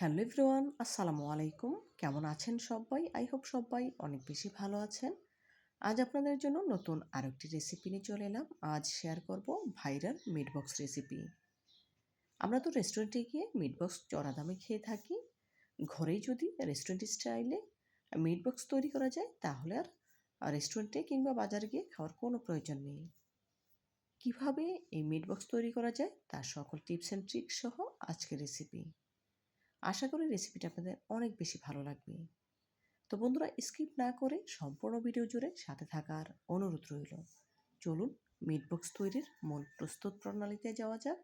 Hello everyone, আসসালামু আলাইকুম। কেমন আছেন সবাই? আই হোপ সবাই অনেক বেশি ভালো আছেন। আজ আপনাদের জন্য নতুন আরেকটি রেসিপি নিয়ে চলে এলাম। আজ শেয়ার করব ভাইরাল মিট বক্স রেসিপি। আমরা তো রেস্টুরেন্টে গিয়ে মিট বক্স চড়া দামে খেয়ে থাকি। ঘরেই যদি রেস্টুরেন্ট স্টাইলে মিট বক্স তৈরি করা যায় তাহলে আর রেস্টুরেন্টে কিংবা বাজারে গিয়ে খাওয়ার কোনো প্রয়োজন নেই। কিভাবে এই মিট বক্স তৈরি করা যায় তার সকল টিপস অ্যান্ড ট্রিক্স সহ আজকের রেসিপি। আশা করি রেসিপিটা আপনাদের অনেক বেশি ভালো লাগবে। তো বন্ধুরা, স্কিপ না করে সম্পূর্ণ ভিডিও জুড়ে সাথে থাকার অনুরোধ রইল। চলুন মিট বক্স তৈরির মূল প্রস্তুত প্রণালীতে যাওয়া যাক।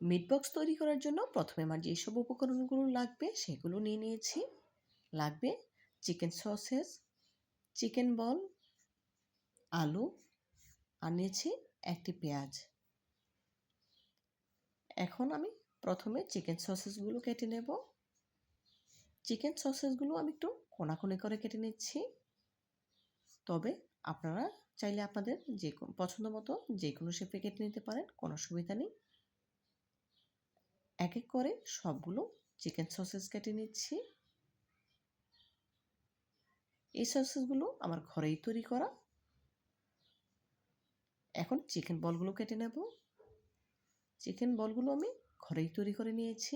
মিট বক্স তৈরি করার জন্য প্রথমে আমার যেসব উপকরণগুলো লাগবে সেগুলো নিয়ে নিয়েছি। লাগবে চিকেন সসেজ, চিকেন বল, আলু, আর নিয়েছি একটি পেঁয়াজ। এখন আমি প্রথমে চিকেন সসেজগুলো কেটে নেব। চিকেন সসেজগুলো আমি একটু কোনাকুনি করে কেটে নিচ্ছি। তবে আপনারা চাইলে আপনাদের যে পছন্দ মতো যে কোনো শেপে কেটে নিতে পারেন, কোনো অসুবিধা নেই। এক এক করে সবগুলো চিকেন সসেজ কেটে নিচ্ছি। এই সসেজগুলো আমার ঘরেই তৈরি করা। এখন চিকেন বলগুলো কেটে নেব। চিকেন বলগুলো আমি ঘরেই তৈরি করে নিয়েছি।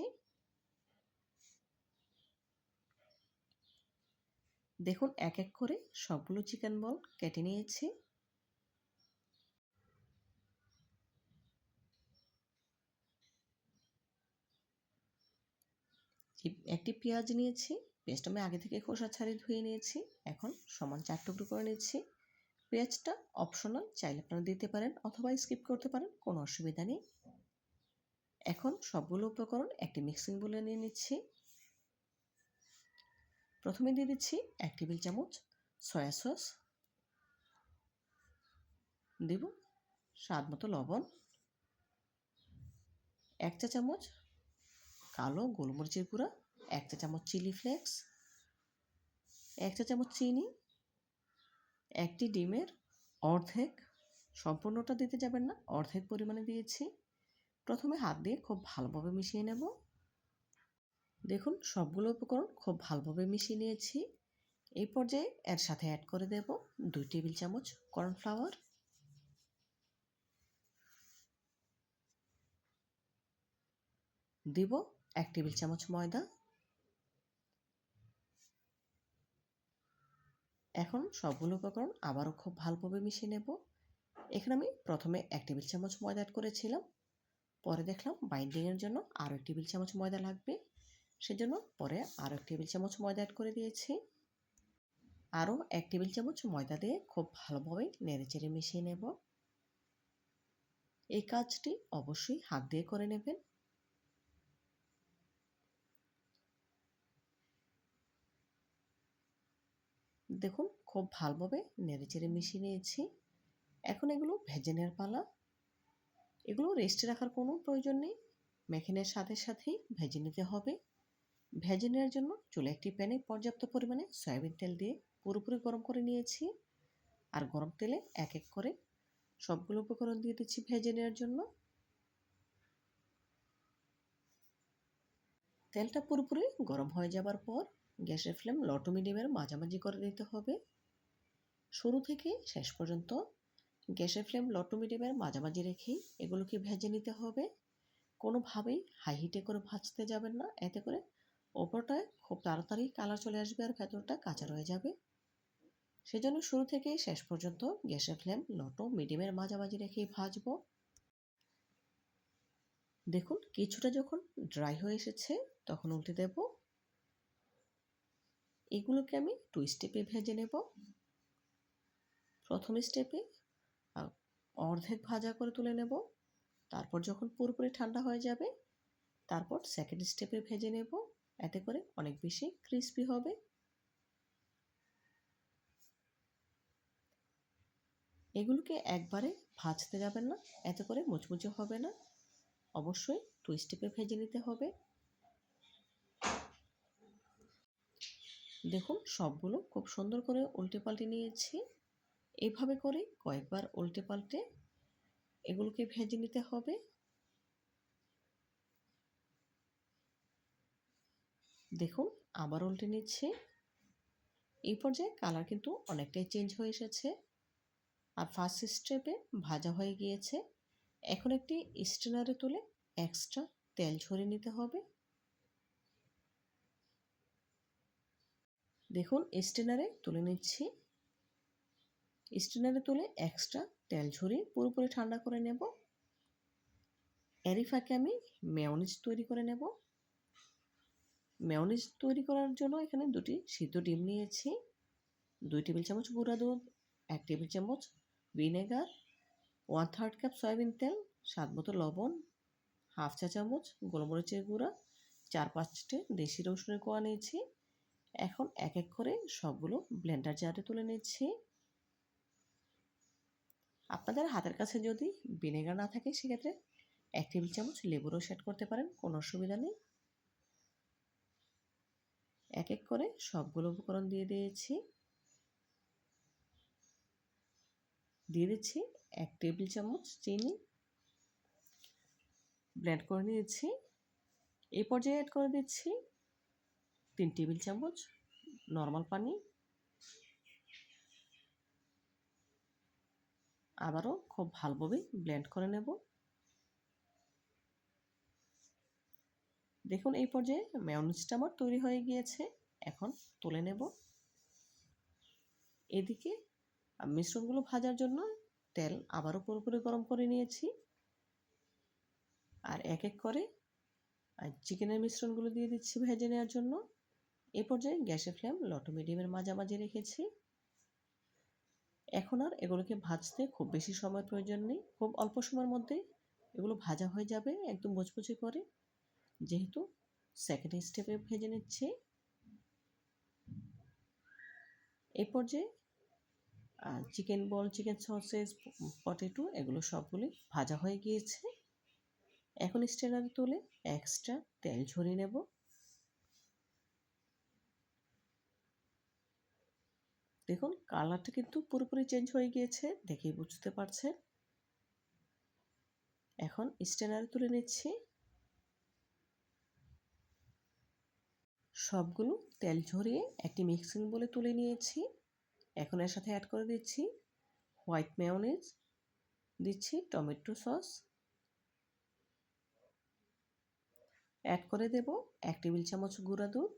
দেখুন এক এক করে সবগুলো চিকেন বল কেটে নিয়েছি। একটি পেঁয়াজ নিয়েছি। পেঁয়াজটা আমি আগে থেকে খোসা ছাড়িয়ে ধুয়ে নিয়েছি। এখন সমান 4 টুকরো করে নিচ্ছি। পেঁয়াজটা অপশনাল, চাইলে আপনারা দিতে পারেন অথবা স্কিপ করতে পারেন, কোনো অসুবিধা নেই। এখন সবগুলো উপকরণ একটি মিক্সিং বোলে নিয়ে নিচ্ছি। প্রথমে দিয়ে দিচ্ছি 1 টেবিল চামচ সয়া সস, দেব স্বাদ মতো লবণ, 1 চা চামচ কালো গোলমরিচের গুঁড়া, 1 চা চামচ চিলি ফ্লেক্স, 1 চা চামচ চিনি, একটি ডিমের অর্ধেক, সম্পূর্ণটা দিতে যাবেন না, অর্ধেক পরিমাণে দিয়েছি। প্রথমে হাত দিয়ে খুব ভালোভাবে মিশিয়ে নেব। দেখুন সবগুলো উপকরণ খুব ভালোভাবে মিশিয়ে নিয়েছি। এই পর্যায়ে এর সাথে অ্যাড করে দেব 2 টেবিল চামচ কর্নফ্লাওয়ার, দিব 1 টেবিল চামচ ময়দা। এখন সবগুলো উপকরণ আবারও খুব ভালোভাবে মিশিয়ে নেব। এখানে আমি প্রথমে 1 টেবিল চামচ ময়দা অ্যাড করেছিলাম, পরে দেখলাম বাইন্ডিংয়ের জন্য আরও 1 টেবিল চামচ ময়দা লাগবে, সেজন্য পরে আরও 1 টেবিল চামচ ময়দা অ্যাড করে দিয়েছি। আরও 1 টেবিল চামচ ময়দা দিয়ে খুব ভালোভাবে নেড়েচেড়ে মিশিয়ে নেব। এই কাজটি অবশ্যই হাত দিয়ে করে নেবেন। দেখুন খুব ভালোভাবে নেড়েচেড়ে মিশিয়ে নিয়েছি। এখন এগুলো ভেজে নেওয়ার পালা। এগুলো রেস্টে রাখার কোনো প্রয়োজন নেই, মেখে সাথে সাথেই ভেজে নিতে হবে। ভেজে নেওয়ার জন্য চুলে একটি প্যানে পর্যাপ্ত পরিমাণে সয়াবিন তেল দিয়ে পুরোপুরি গরম করে নিয়েছি। আর গরম তেলে এক এক করে সবগুলো উপকরণ দিয়ে দিচ্ছি ভেজে নেওয়ার জন্য। তেলটা পুরোপুরি গরম হয়ে যাবার পর গ্যাসের ফ্লেম লো টু মিডিয়ামের মাঝামাঝি করে দিতে হবে। শুরু থেকে শেষ পর্যন্ত গ্যাসের ফ্লেম লো টু মিডিয়ামের মাঝামাঝি রেখেই এগুলোকে ভেজে নিতে হবে। কোনোভাবেই হাই হিটে করে ভাজতে যাবেন না, এতে করে ওপরটায় খুব তাড়াতাড়ি কালার চলে আসবে আর ভেতরটা কাঁচা রয়ে যাবে। সেজন্য শুরু থেকে শেষ পর্যন্ত গ্যাসের ফ্লেম লো টু মিডিয়ামের মাঝামাঝি রেখেই ভাজবো। দেখুন কিছুটা যখন ড্রাই হয়ে এসেছে তখন উল্টে দেব। এগুলোকে আমি 2 স্টেপে ভেজে নেব। প্রথম স্টেপে অর্ধেক ভাজা করে তুলে নেব, তারপর যখন পুরোপুরি ঠান্ডা হয়ে যাবে তারপর সেকেন্ড স্টেপে ভেজে নেব, এতে করে অনেক বেশি ক্রিস্পি হবে। এগুলোকে একবারে ভাজতে যাবেন না, এতে করে মুচমুচে হবে না, অবশ্যই 2 স্টেপে ভেজে নিতে হবে। দেখুন সবগুলো খুব সুন্দর করে উল্টে পাল্টে নিয়েছি। এইভাবে করে কয়েকবার উল্টে পাল্টে এগুলোকে ভেজে নিতে হবে। দেখুন আবার উল্টে নিচ্ছি। এই পর্যায়ে কালার কিন্তু অনেকটাই চেঞ্জ হয়ে এসেছে আর ফার্স্ট স্টেপে ভাজা হয়ে গিয়েছে। এখন একটি স্ট্রেনারে তুলে এক্সট্রা তেল ঝরিয়ে নিতে হবে। দেখুন স্ট্রেনারে তুলে নিচ্ছি। স্ট্রেনারে তুলে এক্সট্রা তেল ঝরিয়ে পুরোপুরি ঠান্ডা করে নেব। এরই ফাঁকে আমি মেয়োনিজ তৈরি করে নেব। মেয়োনিজ তৈরি করার জন্য এখানে দুটি সিদ্ধ ডিম নিয়েছি, 2 টেবিল চামচ গুঁড়া দুধ, 1 টেবিল চামচ ভিনেগার, 1/3 কাপ সয়াবিন তেল, স্বাদ মতো লবণ, হাফ চা চামচ গোলমরিচের গুঁড়া, 4-5টে দেশি রসুনের কোয়া নিয়েছি। এখন এক এক করে সবগুলো ব্লেন্ডার জারে তুলে নিচ্ছি। আপনাদের হাতের কাছে যদি ভিনেগার না থাকে সেক্ষেত্রে 1 টেবিল চামচ লেবুর রস অ্যাড করতে পারেন, কোনো অসুবিধা নেই। এক এক করে সবগুলো উপকরণ দিয়ে দিয়েছি। দিয়ে দিচ্ছি 1 টেবিল চামচ চিনি, ব্লেন্ড করে নিয়েছি। এই পর্যায়ে অ্যাড করে দিচ্ছি 3 টেবিল চামচ নর্মাল পানি। আবারও খুব ভালোভাবে ব্লেন্ড করে নেব। দেখুন এই পর্যায়ে মেয়োনিজটা আমার তৈরি হয়ে গিয়েছে। এখন তুলে নেব। এদিকে মিশ্রণগুলো ভাজার জন্য তেল আবারও পুরোপুরি গরম করে নিয়েছি। আর এক এক করে চিকেনের মিশ্রণগুলো দিয়ে দিচ্ছি ভেজে নেওয়ার জন্য। এই পর্যায়ে গ্যাসের ফ্লেম লো টু মিডিয়ামের মাঝামাঝি রেখেছি। এখন আর এগুলোকে ভাজতে খুব বেশি সময় প্রয়োজন নেই, খুব অল্প সময়ের মধ্যে এগুলো ভাজা হয়ে যাবে একদম মুচমুচে করে। যেহেতু সেকেন্ড স্টেপে ভেজে নিচ্ছি। এই পর্যায়ে চিকেন বল, চিকেন সসেজ, পটেটো এগুলো সবগুলি ভাজা হয়ে গিয়েছে। এখন স্ট্রেনারে তুলে এক্সট্রা তেল ঝরিয়ে নেব। দেখুন কালারটা কিন্তু পুরোপুরি চেঞ্জ হয়ে গিয়েছে, দেখেই বুঝতে পারছেন। এখন স্ট্রেনারে তুলে নিচ্ছি। সবগুলো তেল ঝরিয়ে একটি মিক্সিং বলে তুলে নিয়েছি। এখন এর সাথে অ্যাড করে দিচ্ছি হোয়াইট মেয়োনিজ, দিচ্ছি টমেটো সস, অ্যাড করে দেব 1 টেবিল চামচ গুঁড়া দুধ,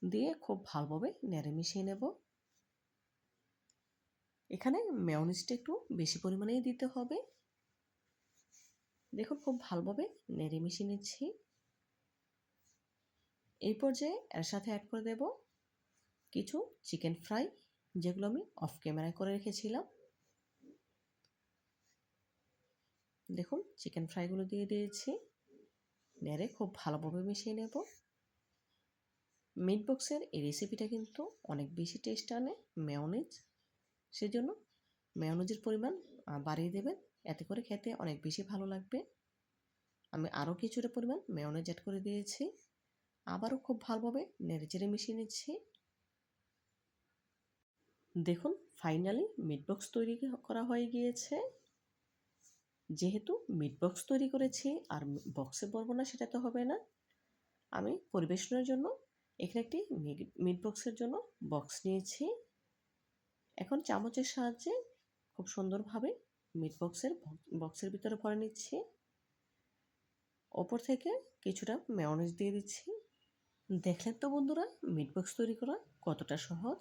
দিয়ে খুব ভালোভাবে নেড়ে মিশিয়ে নেব। এখানে মেয়োনিজটা একটু বেশি পরিমাণেই দিতে হবে। দেখুন খুব ভালোভাবে নেড়ে মিশিয়ে নিচ্ছি। এই পর্যায়ে এর সাথে অ্যাড করে দেব কিছু চিকেন ফ্রাই, যেগুলো আমি অফ ক্যামেরায় করে রেখেছিলাম। দেখুন চিকেন ফ্রাইগুলো দিয়ে দিয়েছি, নেড়ে খুব ভালোভাবে মিশিয়ে নেব। মিট বক্সের এই রেসিপিটা কিন্তু অনেক বেশি টেস্ট আনে মেয়োনিজ, সেজন্য মেয়োনিজের পরিমাণ বাড়িয়ে দেবেন, এতে করে খেতে অনেক বেশি ভালো লাগবে। আমি আরও কিছুটা পরিমাণ মেয়োনিজ অ্যাড করে দিয়েছি। আবারও খুব ভালোভাবে নেড়েচেড়ে মিশিয়ে নিচ্ছি। দেখুন ফাইনালি মিট বক্স তৈরি করা হয়ে গিয়েছে। যেহেতু মিট বক্স তৈরি করেছি আর বক্সে ভরবো না সেটা তো হবে না, আমি পরিবেশনের জন্য এখানে একটি মিট বক্সের জন্য বক্স নিয়েছি। এখন চামচের সাহায্যে খুব সুন্দরভাবে মিট বক্সের ভিতরে ভরে নিচ্ছি। ওপর থেকে কিছুটা মেয়োনিজ দিয়ে দিচ্ছি। দেখলেন তো বন্ধুরা মিট বক্স তৈরি করা কতটা সহজ।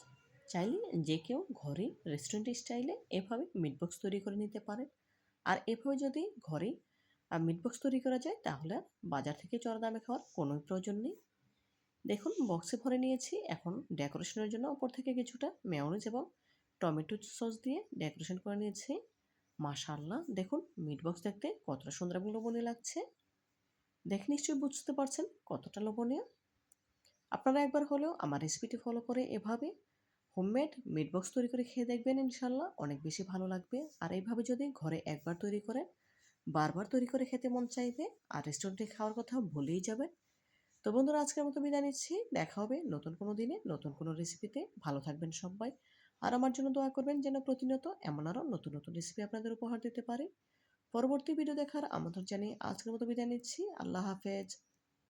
চাইলে যে কেউ ঘরে রেস্টুরেন্ট স্টাইলে এভাবে মিট বক্স তৈরি করে নিতে পারে। আর এভাবে যদি ঘরে মিট বক্স তৈরি করা যায় তাহলে বাজার থেকে চড়া দামে খাওয়ার কোনো প্রয়োজন নেই। দেখুন বক্সে ভরে নিয়েছি। এখন ডেকোরেশনের জন্য ওপর থেকে কিছুটা মেয়োনিজ এবং টমেটো সস দিয়ে ডেকোরেশন করে নিয়েছি। মাশাআল্লাহ দেখুন মিট বক্স দেখতে কতটা সুন্দর এবং লোভনীয় লাগছে। দেখে নিশ্চয়ই বুঝতে পারছেন কতটা লোভনীয়। আপনারা একবার হলেও আমার রেসিপিটি ফলো করে এভাবে হোমমেড মিট বক্স তৈরি করে খেয়ে দেখবেন, ইনশাল্লাহ অনেক বেশি ভালো লাগবে। আর এইভাবে যদি ঘরে একবার তৈরি করেন বারবার তৈরি করে খেতে মন চাইবে আর রেস্টুরেন্টে খাওয়ার কথা ভুলেই যাবেন। তো বন্ধুরা আজকের মতো বিদায় নিচ্ছি, দেখা হবে নতুন কোনো দিনে নতুন কোনো রেসিপিতে। ভালো থাকবেন সবাই আর আমার জন্য দোয়া করবেন যেন প্রতিনিয়ত এমন আরও নতুন নতুন রেসিপি আপনাদের উপহার দিতে পারি। পরবর্তী ভিডিও দেখার আমন্ত্রণ জানিয়ে আজকের মতো বিদায় নিচ্ছি। আল্লাহ হাফেজ।